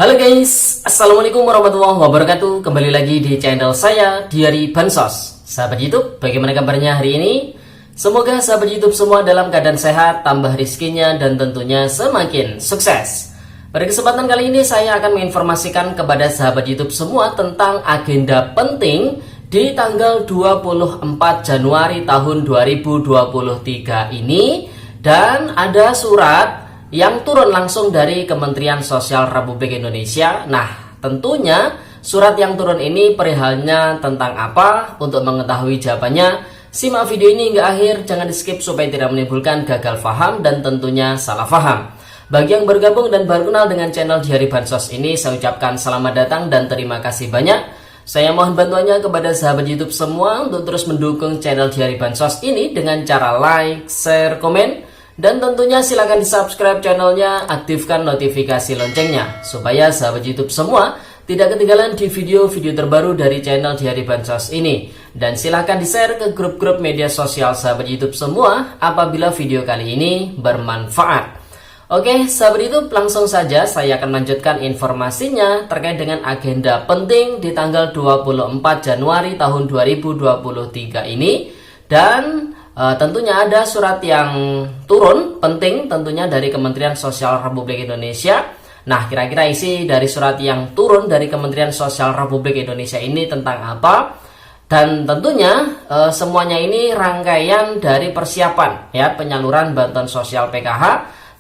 Halo guys, Assalamualaikum warahmatullahi wabarakatuh. Kembali lagi di channel saya, Diari Bansos. Sahabat YouTube, bagaimana kabarnya hari ini? Semoga sahabat YouTube semua dalam keadaan sehat, tambah rizkinya, dan tentunya semakin sukses. Pada kesempatan kali ini saya akan menginformasikan kepada sahabat YouTube semua tentang agenda penting di tanggal 24 Januari tahun 2023 ini. Dan ada surat yang turun langsung dari Kementerian Sosial Republik Indonesia. Nah, tentunya surat yang turun ini perihalnya tentang apa? Untuk mengetahui jawabannya, simak video ini hingga akhir, jangan di skip supaya tidak menimbulkan gagal paham dan tentunya salah paham. Bagi yang bergabung dan baru kenal dengan channel Diari Bansos ini, saya ucapkan selamat datang dan terima kasih banyak. Saya mohon bantuannya kepada sahabat YouTube semua untuk terus mendukung channel Diari Bansos ini dengan cara like, share, komen, dan tentunya silahkan di subscribe channelnya, aktifkan notifikasi loncengnya supaya sahabat YouTube semua tidak ketinggalan di video-video terbaru dari channel Diari Bansos ini. Dan silahkan di share ke grup-grup media sosial sahabat YouTube semua apabila video kali ini bermanfaat. Oke sahabat YouTube, langsung saja saya akan melanjutkan informasinya terkait dengan agenda penting di tanggal 24 Januari tahun 2023 ini. Dan tentunya ada surat yang turun penting tentunya dari Kementerian Sosial Republik Indonesia. Nah, kira-kira isi dari surat yang turun dari Kementerian Sosial Republik Indonesia ini tentang apa? Dan tentunya semuanya ini rangkaian dari persiapan ya penyaluran bantuan sosial PKH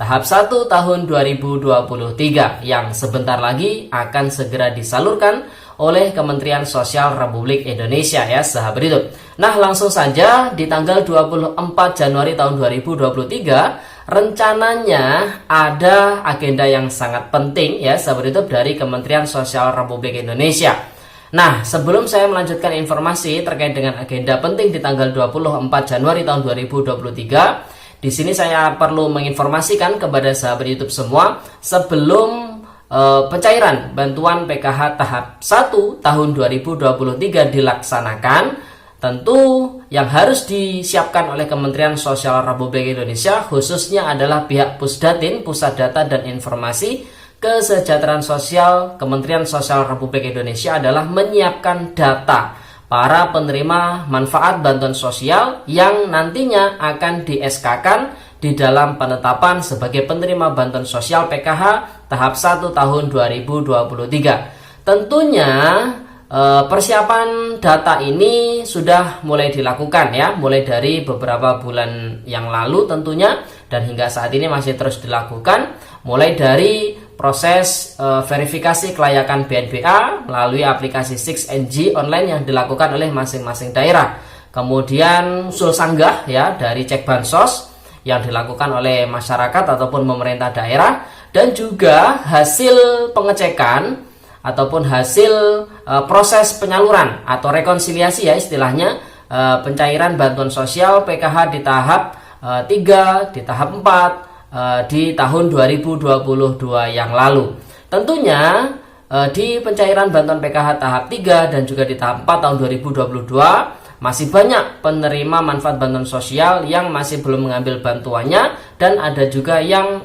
tahap 1 tahun 2023 yang sebentar lagi akan segera disalurkan oleh Kementerian Sosial Republik Indonesia ya sahabat YouTube. Nah, langsung saja di tanggal 24 Januari tahun 2023 rencananya ada agenda yang sangat penting ya sahabat YouTube dari Kementerian Sosial Republik Indonesia. Nah, sebelum saya melanjutkan informasi terkait dengan agenda penting di tanggal 24 Januari tahun 2023, di sini saya perlu menginformasikan kepada sahabat YouTube semua sebelum pencairan bantuan PKH tahap 1 tahun 2023 dilaksanakan, tentu yang harus disiapkan oleh Kementerian Sosial Republik Indonesia khususnya adalah pihak Pusdatin, Pusat Data dan Informasi Kesejahteraan Sosial Kementerian Sosial Republik Indonesia adalah menyiapkan data para penerima manfaat bantuan sosial yang nantinya akan di SK-kan di dalam penetapan sebagai penerima bantuan sosial PKH tahap 1 tahun 2023. Tentunya persiapan data ini sudah mulai dilakukan ya, mulai dari beberapa bulan yang lalu tentunya, dan hingga saat ini masih terus dilakukan, mulai dari proses verifikasi kelayakan BNPA melalui aplikasi 6NG online yang dilakukan oleh masing-masing daerah. Kemudian usul sanggah ya dari cek bansos yang dilakukan oleh masyarakat ataupun pemerintah daerah, dan juga hasil pengecekan ataupun hasil proses penyaluran atau rekonsiliasi ya istilahnya pencairan bantuan sosial PKH di tahap 3, di tahap 4 di tahun 2022 yang lalu. Tentunya di pencairan bantuan PKH tahap 3 dan juga di tahap 4 tahun 2022 masih banyak penerima manfaat bantuan sosial yang masih belum mengambil bantuannya, dan ada juga yang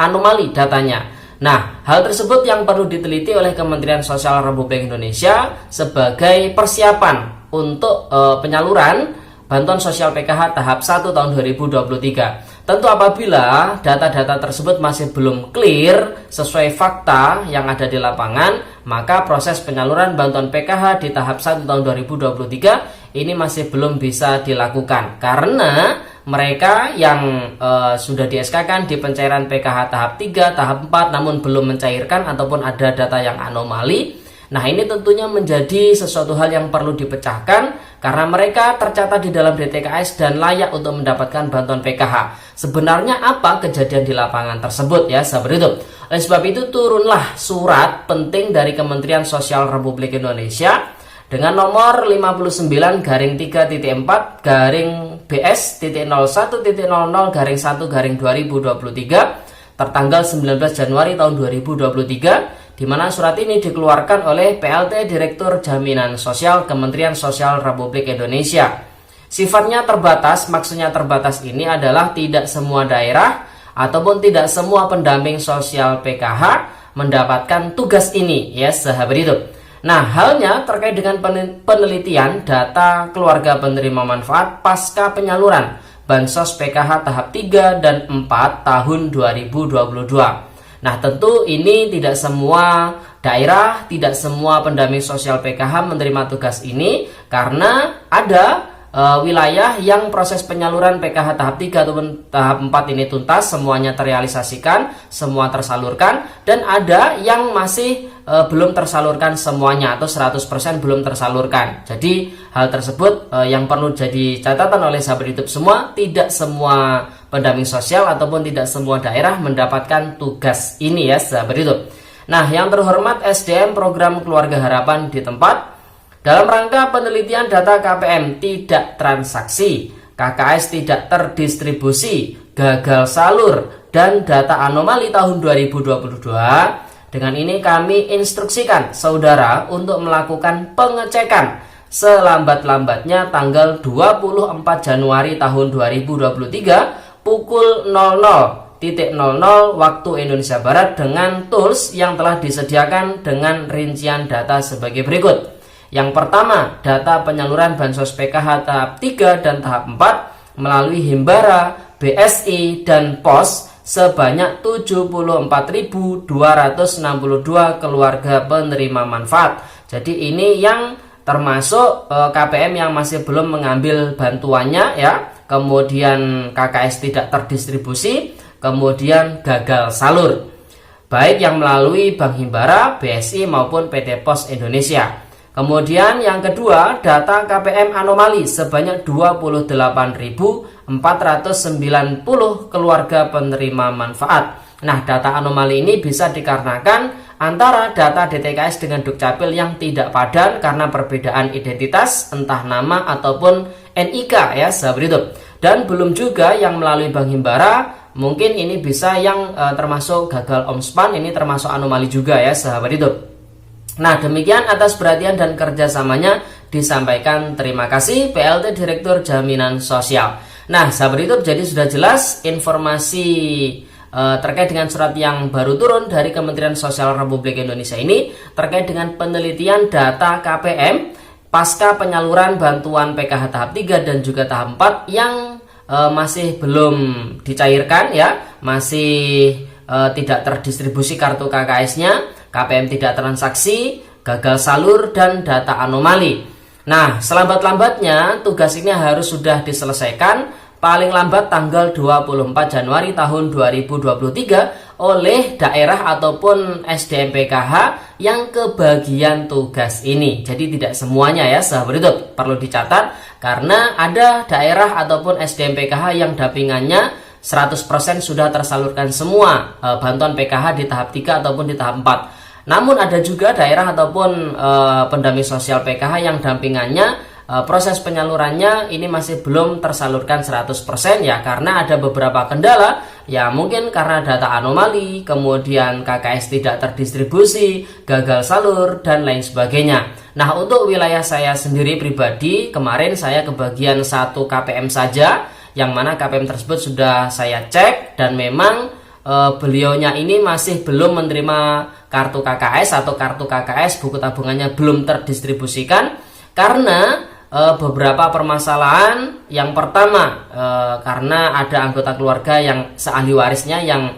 anomali datanya. Nah, hal tersebut yang perlu diteliti oleh Kementerian Sosial Republik Indonesia sebagai persiapan untuk penyaluran bantuan sosial PKH tahap 1 tahun 2023. Tentu apabila data-data tersebut masih belum clear sesuai fakta yang ada di lapangan, maka proses penyaluran bantuan PKH di tahap 1 tahun 2023 ini masih belum bisa dilakukan karena mereka yang sudah di SK-kan di pencairan PKH tahap 3, tahap 4 namun belum mencairkan ataupun ada data yang anomali. Nah, ini tentunya menjadi sesuatu hal yang perlu dipecahkan karena mereka tercatat di dalam DTKS dan layak untuk mendapatkan bantuan PKH. Sebenarnya apa kejadian di lapangan tersebut ya sahabat YouTube? Oleh sebab itu turunlah surat penting dari Kementerian Sosial Republik Indonesia dengan nomor 59-BS.01.00-1-2023 tertanggal 19 Januari tahun 2023, di mana surat ini dikeluarkan oleh PLT Direktur Jaminan Sosial Kementerian Sosial Republik Indonesia. Sifatnya terbatas, maksudnya terbatas ini adalah tidak semua daerah ataupun tidak semua pendamping sosial PKH mendapatkan tugas ini ya sahabat hidup. Nah, halnya terkait dengan penelitian data keluarga penerima manfaat pasca penyaluran Bansos PKH tahap 3 dan 4 tahun 2022. Nah, tentu ini tidak semua daerah, tidak semua pendamping sosial PKH menerima tugas ini karena ada wilayah yang proses penyaluran PKH tahap 3 ataupun tahap 4 ini tuntas, semuanya terrealisasikan, semua tersalurkan, dan ada yang masih belum tersalurkan semuanya atau 100% belum tersalurkan. Jadi hal tersebut yang perlu jadi catatan oleh sahabat YouTube semua, tidak semua pendamping sosial ataupun tidak semua daerah mendapatkan tugas ini ya sahabat YouTube. Nah, yang terhormat SDM Program Keluarga Harapan di tempat, dalam rangka penelitian data KPM tidak transaksi, KKS tidak terdistribusi, gagal salur, dan data anomali tahun 2022, dengan ini kami instruksikan saudara untuk melakukan pengecekan selambat-lambatnya tanggal 24 Januari tahun 2023 pukul 00.00 waktu Indonesia Barat dengan tools yang telah disediakan dengan rincian data sebagai berikut. Yang pertama, data penyaluran Bansos PKH tahap 3 dan tahap 4 melalui Himbara, BSI, dan POS sebanyak 74.262 keluarga penerima manfaat. Jadi ini yang termasuk KPM yang masih belum mengambil bantuannya ya, kemudian KKS tidak terdistribusi, kemudian gagal salur, baik yang melalui Bank Himbara, BSI maupun PT POS Indonesia. Kemudian yang kedua, data KPM anomali sebanyak 28.490 keluarga penerima manfaat. Nah, data anomali ini bisa dikarenakan antara data DTKS dengan Dukcapil yang tidak padan karena perbedaan identitas, entah nama ataupun NIK ya sahabat hidup. Dan belum juga yang melalui Bank Himbara, mungkin ini bisa yang termasuk gagal omspan, ini termasuk anomali juga ya sahabat hidup. Nah, demikian atas perhatian dan kerjasamanya disampaikan. Terima kasih PLT Direktur Jaminan Sosial. Nah, sahabat YouTube, jadi sudah jelas informasi terkait dengan surat yang baru turun dari Kementerian Sosial Republik Indonesia ini terkait dengan penelitian data KPM pasca penyaluran bantuan PKH tahap 3 dan juga tahap 4 yang masih belum dicairkan ya, masih tidak terdistribusi kartu KKS-nya, KPM tidak transaksi, gagal salur, dan data anomali. Nah, selambat-lambatnya tugas ini harus sudah diselesaikan paling lambat tanggal 24 Januari tahun 2023 oleh daerah ataupun SDM PKH yang kebagian tugas ini. Jadi tidak semuanya ya sahabat YouTube, perlu dicatat karena ada daerah ataupun SDM PKH yang dampingannya 100% sudah tersalurkan semua bantuan PKH di tahap 3 ataupun di tahap 4. Namun ada juga daerah ataupun pendamping sosial PKH yang dampingannya proses penyalurannya ini masih belum tersalurkan 100% ya, karena ada beberapa kendala ya, mungkin karena data anomali, kemudian KKS tidak terdistribusi, gagal salur, dan lain sebagainya. Nah, untuk wilayah saya sendiri pribadi, kemarin saya kebagian 1 KPM saja, yang mana KPM tersebut sudah saya cek dan memang beliaunya ini masih belum menerima kartu KKS atau kartu KKS buku tabungannya belum terdistribusikan karena beberapa permasalahan. Yang pertama, karena ada anggota keluarga yang seahli warisnya yang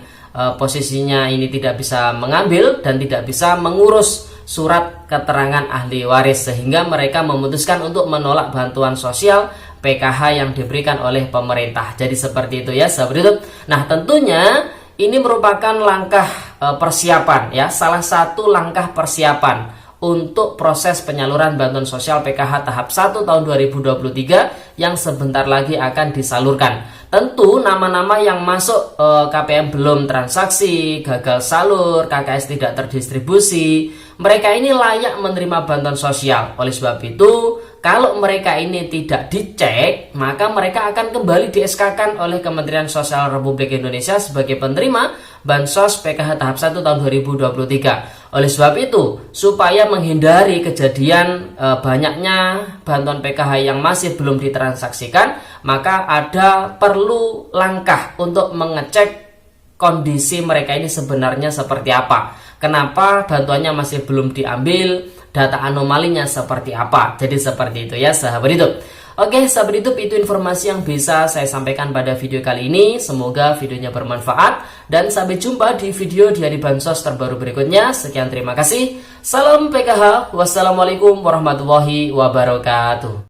posisinya ini tidak bisa mengambil dan tidak bisa mengurus surat keterangan ahli waris, sehingga mereka memutuskan untuk menolak bantuan sosial PKH yang diberikan oleh pemerintah. Jadi seperti itu ya sahabat YouTube. Nah, tentunya ini merupakan langkah persiapan ya, salah satu langkah persiapan untuk proses penyaluran bantuan sosial PKH tahap 1 tahun 2023 yang sebentar lagi akan disalurkan. Tentu nama-nama yang masuk KPM belum transaksi, gagal salur, KKS tidak terdistribusi, mereka ini layak menerima bantuan sosial. Oleh sebab itu, kalau mereka ini tidak dicek, maka mereka akan kembali di SK-kan oleh Kementerian Sosial Republik Indonesia sebagai penerima Bansos PKH tahap 1 tahun 2023. Oleh sebab itu, supaya menghindari kejadian banyaknya bantuan PKH yang masih belum ditransaksikan, maka ada perlu langkah untuk mengecek kondisi mereka ini sebenarnya seperti apa. kenapa bantuannya masih belum diambil, data anomalinya seperti apa. Jadi seperti itu ya sahabat YouTube. Oke sahabat YouTube, itu informasi yang bisa saya sampaikan pada video kali ini. Semoga videonya bermanfaat dan sampai jumpa di video di hari bansos terbaru berikutnya. Sekian, terima kasih. Salam PKH. Wassalamualaikum warahmatullahi wabarakatuh.